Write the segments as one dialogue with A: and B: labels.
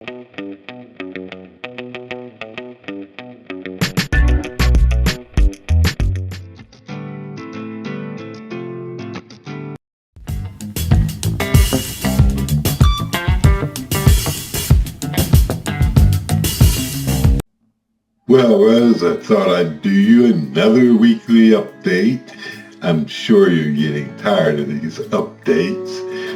A: Well, Rose, I thought I'd do you another weekly update. I'm sure you're getting tired of these updates,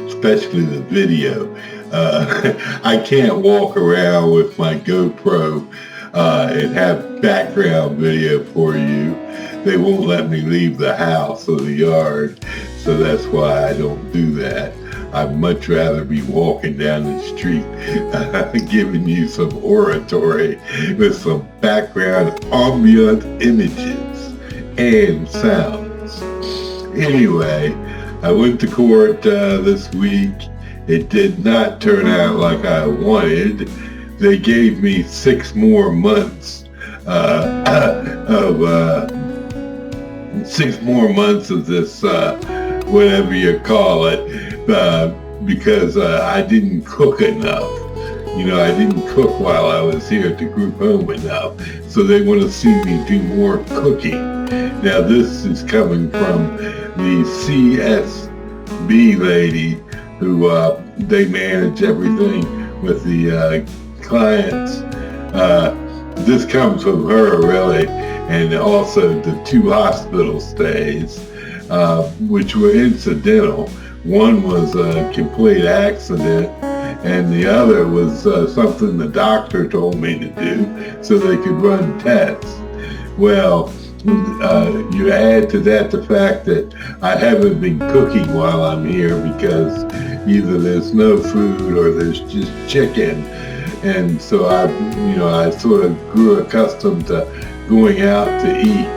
A: especially the video. I can't walk around with my GoPro and have background video for you. They won't let me leave the house or the yard, so that's why I don't do that. I'd much rather be walking down the street giving you some oratory with some background ambient images and sounds. Anyway, I went to court this week. It did not turn out like I wanted. They gave me 6 more months of 6 more months of this, whatever you call it, because I didn't cook enough. You know, I didn't cook while I was here at the group home enough. So they want to see me do more cooking. Now this is coming from the CSB lady who, they manage everything with the clients. This comes from her really, and also the 2 hospital stays, which were incidental. One was a complete accident, and the other was something the doctor told me to do so they could run tests. Well, you add to that the fact that I haven't been cooking while I'm here because either there's no food or there's just chicken. And so I sort of grew accustomed to going out to eat.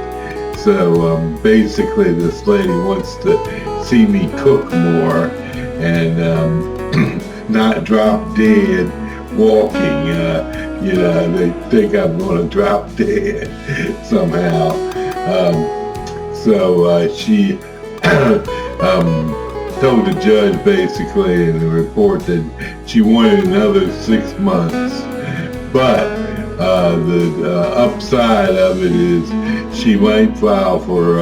A: So basically this lady wants to see me cook more and not drop dead walking. They think I'm going to drop dead somehow. So she told the judge basically in the report that she wanted another 6 months. But the upside of it is she might file for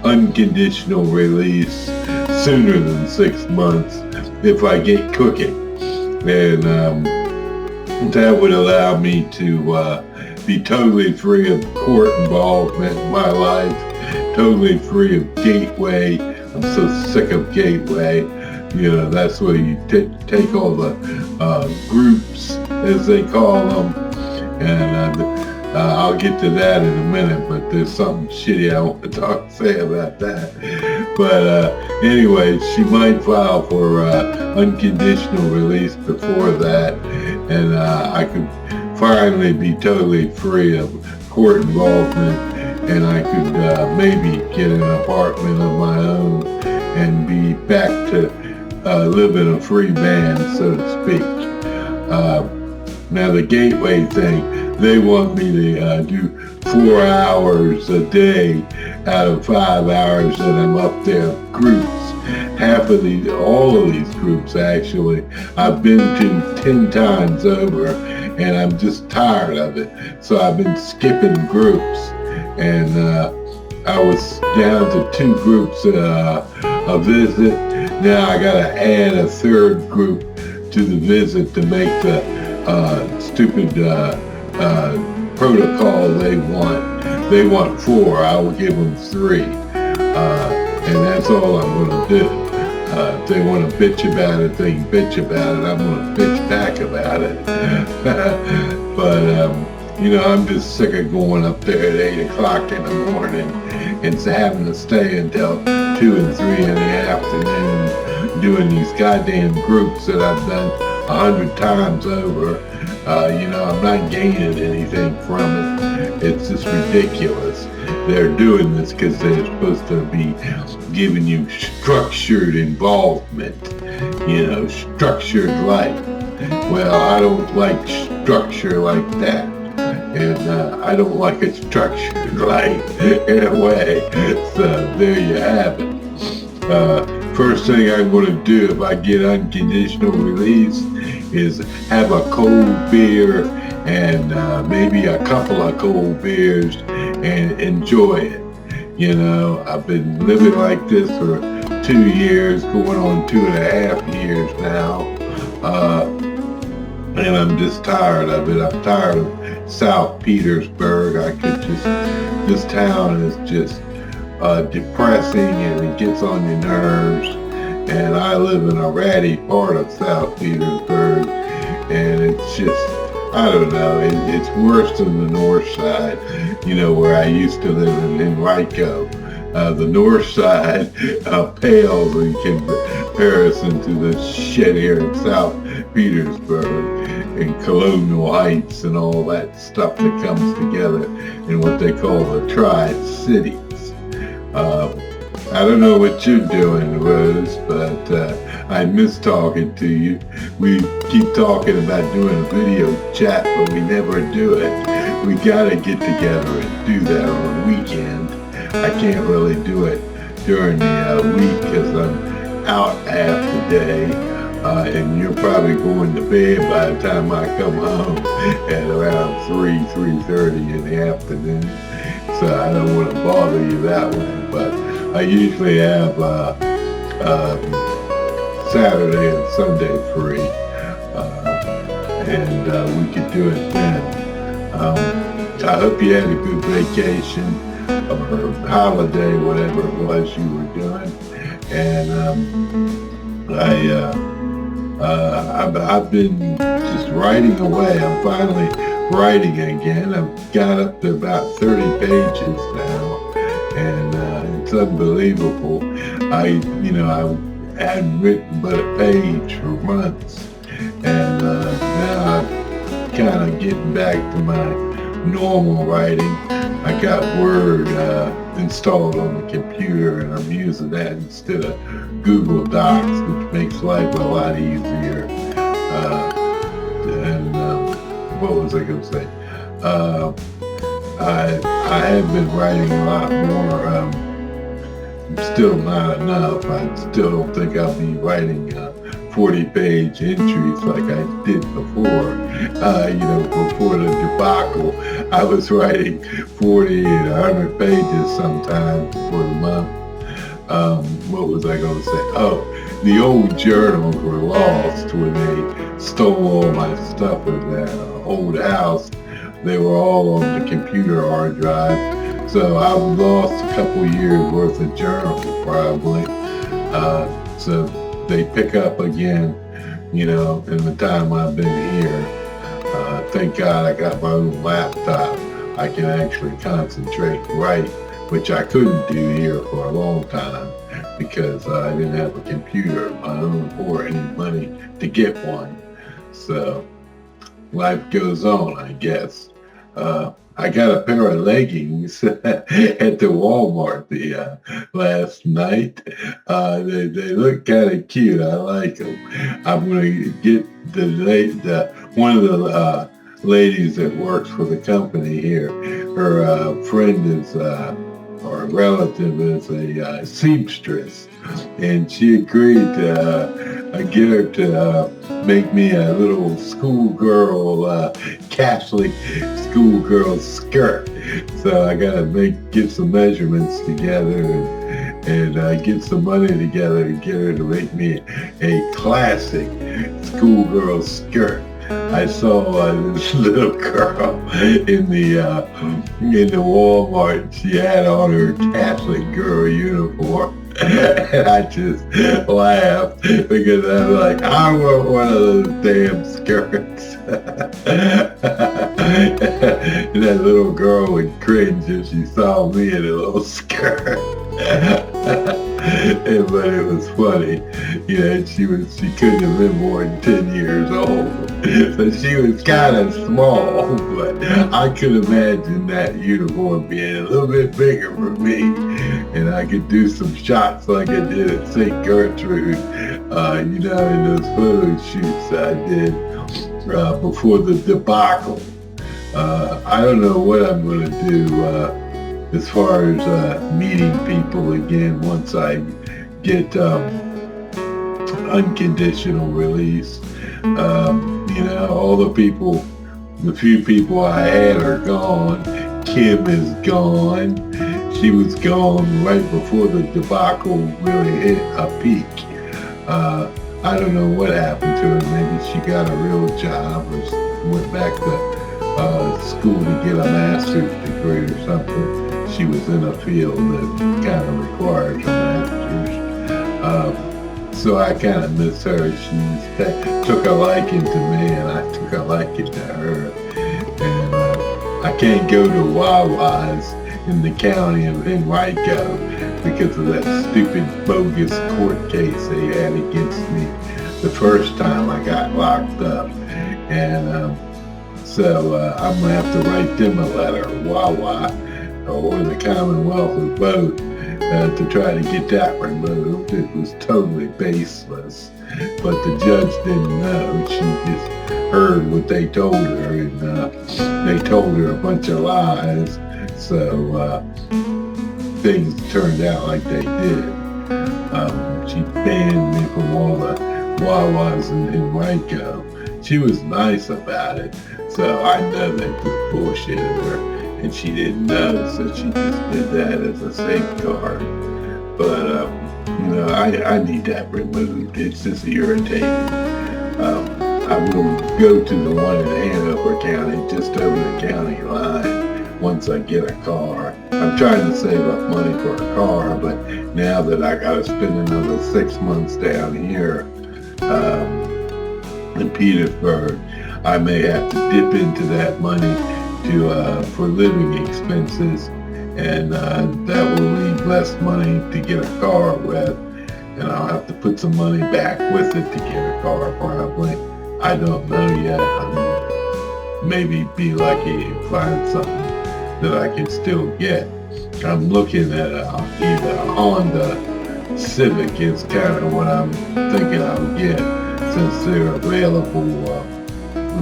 A: unconditional release sooner than 6 months if I get cooking. And that would allow me to be totally free of court involvement in my life, totally free of Gateway. I'm so sick of Gateway. You know, that's where you take all the groups, as they call them. And I'll get to that in a minute, but there's something shitty I want to say about that. But anyway, she might file for unconditional release before that, and I could finally be totally free of court involvement, and I could maybe get an apartment of my own and be back to living a free man, so to speak. Now the Gateway thing, they want me to do 4 hours a day out of 5 hours that I'm up there groups. All of these groups actually, I've been to 10 times over, and I'm just tired of it. So I've been skipping groups, and I was down to 2 groups a visit. Now I gotta add a 3rd group to the visit to make the stupid protocol they want. They want 4, I will give them 3. And that's all I'm going to do. If they want to bitch about it, they can bitch about it. I'm going to bitch back about it. But, I'm just sick of going up there at 8 o'clock in the morning and having to stay until 2 and 3 in the afternoon doing these goddamn groups that I've done 100 times over. I'm not gaining anything from it. It's just ridiculous. They're doing this because they're supposed to be giving you structured involvement, structured life. Well, I don't like structure like that. And I don't like a structured life in a way. So there you have it. First thing I'm going to do if I get unconditional release is have a cold beer and maybe a couple of cold beers and enjoy it. You know, I've been living like this for 2 years, going on 2.5 years now. And I'm just tired of it. I'm tired of South Petersburg. This town is just depressing and it gets on your nerves. And I live in a ratty part of South Petersburg, and it's just, I don't know, it's worse than the north side, you know, where I used to live in Henrico. The north side pales in comparison to the shit here in South Petersburg and Colonial Heights and all that stuff that comes together in what they call the Tri-Cities. I don't know what you're doing, Rose, but I miss talking to you. We keep talking about doing a video chat, but we never do it. We gotta get together and do that on the weekend. I can't really do it during the week because I'm out half the day, and you're probably going to bed by the time I come home at around 3:30 in the afternoon. So I don't want to bother you that way, but I usually have Saturday and Sunday free, and we could do it then. I hope you had a good vacation or holiday, whatever it was you were doing. And I've been just writing away. I'm finally writing again. I've got up to about 30 pages now, and it's unbelievable. I hadn't written but a page for months, and now I'm kind of getting back to my normal writing. I got Word installed on the computer, and I'm using that instead of Google Docs, which makes life a lot easier. What was I going to say? I have been writing a lot more. Still not enough. I still don't think I'll be writing 40-page entries like I did before. Before the debacle, I was writing 40 and 100 pages sometimes for the month. What was I going to say? Oh, the old journals were lost when they stole all my stuff in that old house. They were all on the computer hard drive. So I've lost a couple years worth of journals probably. So they pick up again, in the time I've been here. Thank God I got my own laptop. I can actually concentrate and write, which I couldn't do here for a long time because I didn't have a computer of my own or any money to get one. So life goes on, I guess. I got a pair of leggings at the Walmart the last night. They look kind of cute. I like them. I'm going to get one of the ladies that works for the company here. Her friend is, or relative is a seamstress, and she agreed to get her to make me a little schoolgirl, Catholic schoolgirl skirt. So I gotta get some measurements together and get some money together to get her to make me a classic schoolgirl skirt. I saw this little girl in the Walmart. She had on her Catholic girl uniform. And I just laughed because I was like, I want one of those damn skirts. And that little girl would cringe if she saw me in a little skirt. But it was funny. She couldn't have been more than 10 years old. So she was kind of small, but I could imagine that uniform being a little bit bigger for me. And I could do some shots like I did at St. Gertrude, in those photo shoots I did before the debacle. I don't know what I'm going to do as far as meeting people again once I get unconditional release. All the few people I had are gone. Kim is gone. She was gone right before the debacle really hit a peak. I don't know what happened to her. Maybe she got a real job or went back to school to get a master's degree or something. She was in a field that kind of requires a master's. So I kind of miss her. She took a liking to me, and I took a liking to her. And I can't go to Wawa's in the county of Henrico because of that stupid bogus court case they had against me the first time I got locked up. And so I'm going to have to write them a letter, Wawa, or the Commonwealth of both, to try to get that removed. It was totally baseless, but the judge didn't know. She just heard what they told her, and they told her a bunch of lies, so things turned out like they did. She banned me from all the Wawas in Henrico. She was nice about it, so I know they just bullshitted her. And she didn't know, so she just did that as a safeguard. But, I need that removed. It's just irritating. I will go to the one in Hanover County, just over the county line, once I get a car. I'm trying to save up money for a car, but now that I got to spend another 6 months down here in Petersburg, I may have to dip into that money for living expenses, and that will leave less money to get a car with, and I'll have to put some money back with it to get a car probably. I don't know yet. Maybe be lucky and find something that I can still get. I'm looking at either a Honda Civic is kind of what I'm thinking I'll get, since they're available.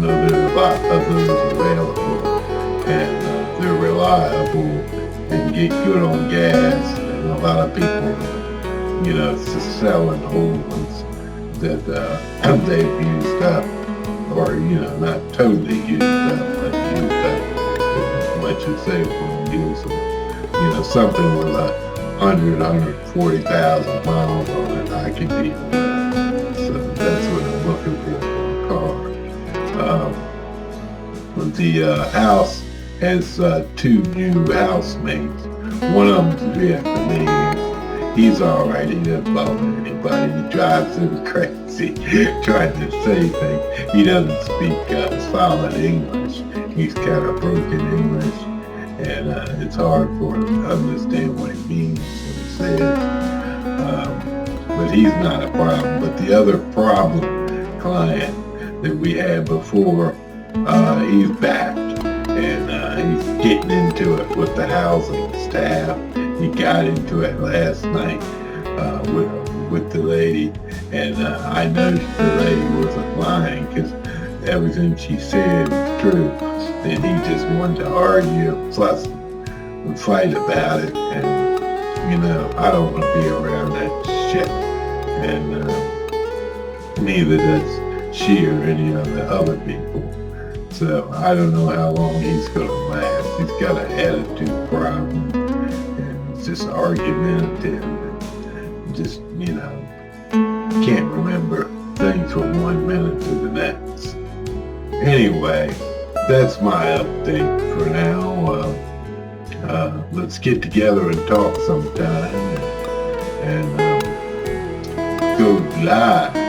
A: There are a lot of those available, and they're reliable and get good on gas, and a lot of people, selling old ones that they've used up, or not totally used up, but used up as much as they will use them. Something with 140,000 miles on it, I can deal with. So that's what I'm looking for a car. The house has 2 new housemates. One of them's Vietnamese. He's alright. He doesn't bother anybody. He drives him crazy trying to say things. He doesn't speak solid English. He's kind of broken English, and it's hard for him to understand what he means when he says. But he's not a problem. But the other problem client that we had before, he's back, and he's getting into it with the housing staff. He got into it last night with the lady, and I noticed the lady wasn't lying, because everything she said was true. And he just wanted to argue, fuss, and fight about it, and I don't want to be around that shit, and neither does she or any of the other people. So I don't know how long he's going to last. He's got an attitude problem, and it's just argumentative, and just, can't remember things from one minute to the next. Anyway, that's my update for now. Let's get together and talk sometime, and go live.